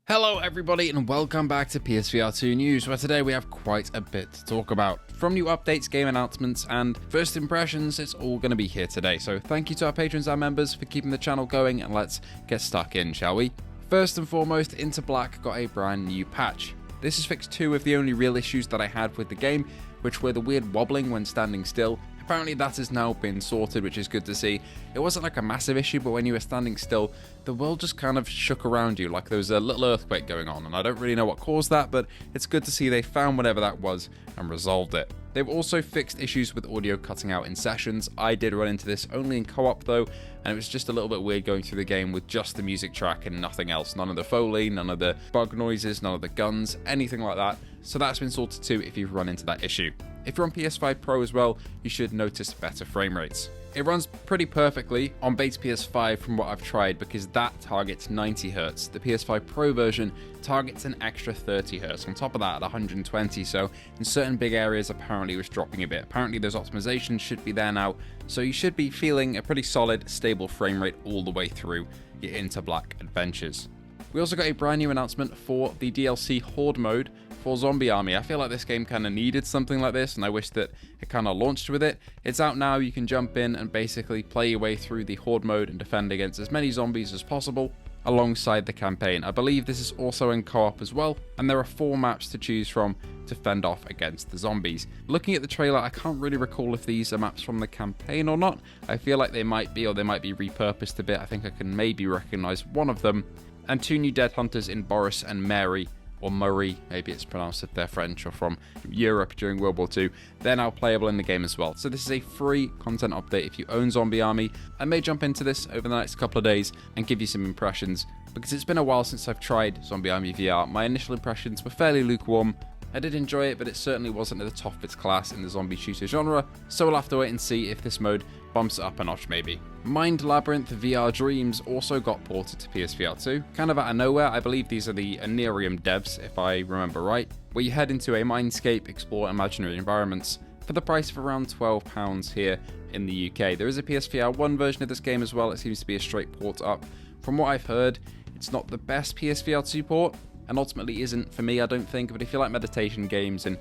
Hello everybody and welcome back to PSVR2 News, where today we have quite a bit to talk about. From new updates, game announcements, and first impressions, it's all going to be here today. So thank you to our patrons and members for keeping the channel going, and let's get stuck in, shall we? First and foremost, Into Black got a brand new patch. This has fixed two of the only real issues that I had with the game, which were the weird wobbling when standing still. Apparently that has now been sorted, which is good to see. It wasn't like a massive issue, but when you were standing still, the world just kind of shook around you like there was a little earthquake going on, and I don't really know what caused that, but it's good to see they found whatever that was and resolved it. They've also fixed issues with audio cutting out in sessions. I did run into this only in co-op though, and it was just a little bit weird going through the game with just the music track and nothing else. None of the Foley, none of the bug noises, none of the guns, anything like that. So that's been sorted too if you've run into that issue. If you're on PS5 Pro as well, you should notice better frame rates. It runs pretty perfectly on base PS5 from what I've tried, because that targets 90Hz. The PS5 Pro version targets an extra 30Hz on top of that at 120, so in certain big areas apparently it was dropping a bit. Apparently those optimizations should be there now, so you should be feeling a pretty solid, stable frame rate all the way through your Into Black adventures. We also got a brand new announcement for the DLC Horde mode for Zombie Army. I feel like this game kind of needed something like this, and I wish that it kind of launched with it. It's out now. You can jump in and basically play your way through the Horde mode and defend against as many zombies as possible alongside the campaign. I believe this is also in co-op as well, and there are 4 maps to choose from to fend off against the zombies. Looking at the trailer, I can't really recall if these are maps from the campaign or not. I feel like they might be, or they might be repurposed a bit. I think I can maybe recognize one of them. And 2 new dead hunters in Boris and Mary, or Murray, maybe it's pronounced if they're French or from Europe during World War II. They're now playable in the game as well. So this is a free content update if you own Zombie Army. I may jump into this over the next couple of days and give you some impressions, because it's been a while since I've tried Zombie Army VR. My initial impressions were fairly lukewarm. I did enjoy it, but it certainly wasn't at the top of its class in the zombie shooter genre, so we'll have to wait and see if this mode bumps it up a notch maybe. Labyrinth VR Dreams also got ported to PSVR2, kind of out of nowhere. I believe these are the Anerium devs, if I remember right, where you head into a mindscape, explore imaginary environments, for the price of around £12 here in the UK. There is a PSVR1 version of this game as well. It seems to be a straight port up. From what I've heard, it's not the best PSVR2 port, and ultimately isn't for me, I don't think, but if you like meditation games and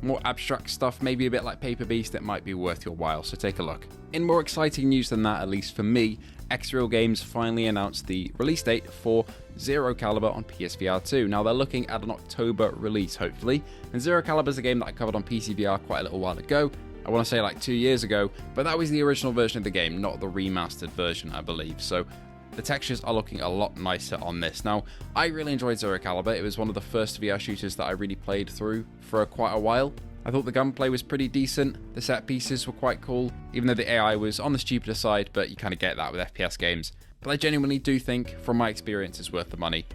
more abstract stuff, maybe a bit like Paper Beast, it might be worth your while, so take a look. In more exciting news than that, at least for me, Xreal Games finally announced the release date for Zero Caliber on PSVR2. Now they're looking at an October release, hopefully, and Zero Caliber is a game that I covered on PCVR quite a little while ago. I want to say like 2 years ago, but that was the original version of the game, not the remastered version, I believe, so the textures are looking a lot nicer on this. Now, I really enjoyed Zero Caliber. It was one of the first VR shooters that I really played through for quite a while. I thought the gunplay was pretty decent, the set pieces were quite cool, even though the AI was on the stupider side, but you kind of get that with FPS games. But I genuinely do think, from my experience, it's worth the money.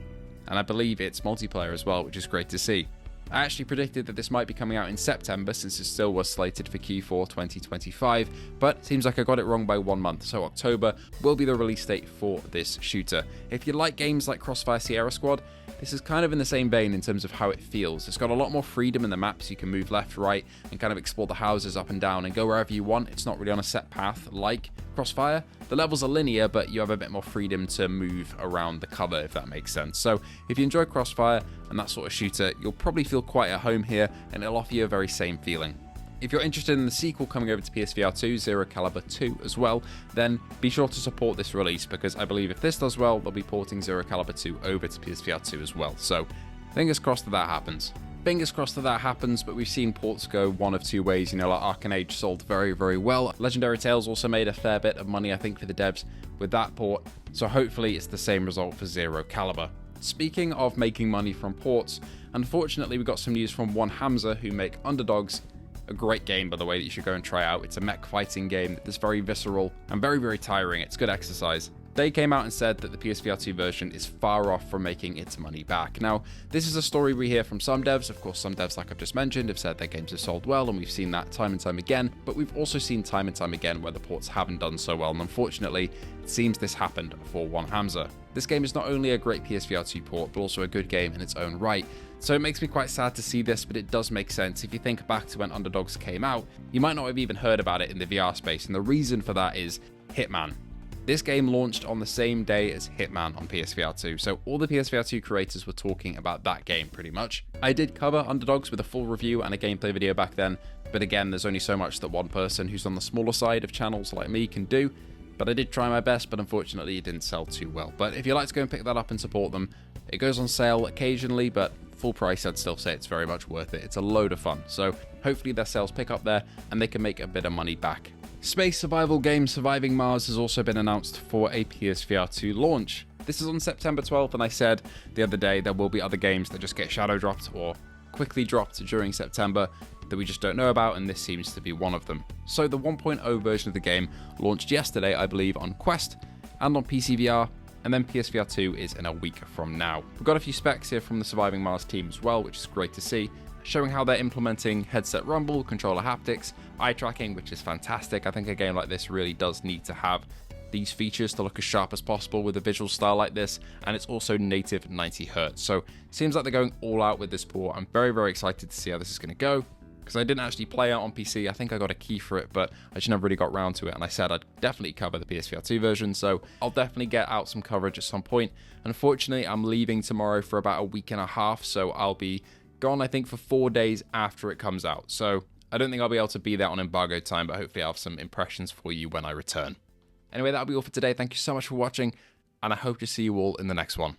And I believe it's multiplayer as well, which is great to see. I actually predicted that this might be coming out in September, since it still was slated for Q4 2025, but it seems like I got it wrong by 1 month, so October will be the release date for this shooter. If you like games like Crossfire Sierra Squad, this is kind of in the same vein in terms of how it feels. It's got a lot more freedom in the maps. You can move left, right, and kind of explore the houses up and down and go wherever you want. It's not really on a set path like Crossfire. The levels are linear, but you have a bit more freedom to move around the cover, if that makes sense. So if you enjoy Crossfire and that sort of shooter, you'll probably feel quite at home here, and it'll offer you a very same feeling. If you're interested in the sequel coming over to PSVR2, Zero Caliber 2 as well, then be sure to support this release, because I believe if this does well, they'll be porting Zero Caliber 2 over to PSVR2 as well. So fingers crossed that happens. Fingers crossed that happens, but we've seen ports go one of 2 ways. You know, like Arcane Age sold very, very well. Legendary Tales also made a fair bit of money, I think, for the devs with that port. So hopefully it's the same result for Zero Caliber. Speaking of making money from ports, unfortunately we got some news from One Hamza, who make Underdogs. A great game, by the way, that you should go and try out. It's a mech fighting game that's very visceral and very, very tiring. It's good exercise. They came out and said that the PSVR2 version is far off from making its money back. Now, this is a story we hear from some devs. Of course, some devs, like I've just mentioned, have said their games have sold well, and we've seen that time and time again, but we've also seen time and time again where the ports haven't done so well, and unfortunately, it seems this happened for One Hamza. This game is not only a great PSVR2 port, but also a good game in its own right. So it makes me quite sad to see this, but it does make sense. If you think back to when Underdogs came out, you might not have even heard about it in the VR space, and the reason for that is Hitman. This game launched on the same day as Hitman on PSVR2, so all the PSVR2 creators were talking about that game pretty much. I did cover Underdogs with a full review and a gameplay video back then, but again, there's only so much that one person who's on the smaller side of channels like me can do. But I did try my best, but unfortunately it didn't sell too well. But if you'd like to go and pick that up and support them, it goes on sale occasionally, but full price I'd still say it's very much worth it. It's a load of fun, so hopefully their sales pick up there and they can make a bit of money back. Space survival game Surviving Mars has also been announced for a PSVR2 launch. This is on September 12th, and I said the other day there will be other games that just get shadow dropped or quickly dropped during September that we just don't know about, and this seems to be one of them. So the 1.0 version of the game launched yesterday, I believe, on Quest and on PCVR, and then PSVR2 is in a week from now. We've got a few specs here from the Surviving Mars team as well, which is great to see, showing how they're implementing headset rumble, controller haptics, eye tracking, which is fantastic. I think a game like this really does need to have these features to look as sharp as possible with a visual style like this, and it's also native 90Hz. So it seems like they're going all out with this port. I'm very, very excited to see how this is going to go, because I didn't actually play it on PC. I think I got a key for it, but I just never really got round to it, and I said I'd definitely cover the PSVR2 version, so I'll definitely get out some coverage at some point. Unfortunately, I'm leaving tomorrow for about a week and a half, so I'll be gone, I think, for 4 days after it comes out. So I don't think I'll be able to be there on embargo time, but hopefully I'll have some impressions for you when I return. Anyway, that'll be all for today. Thank you so much for watching, and I hope to see you all in the next one.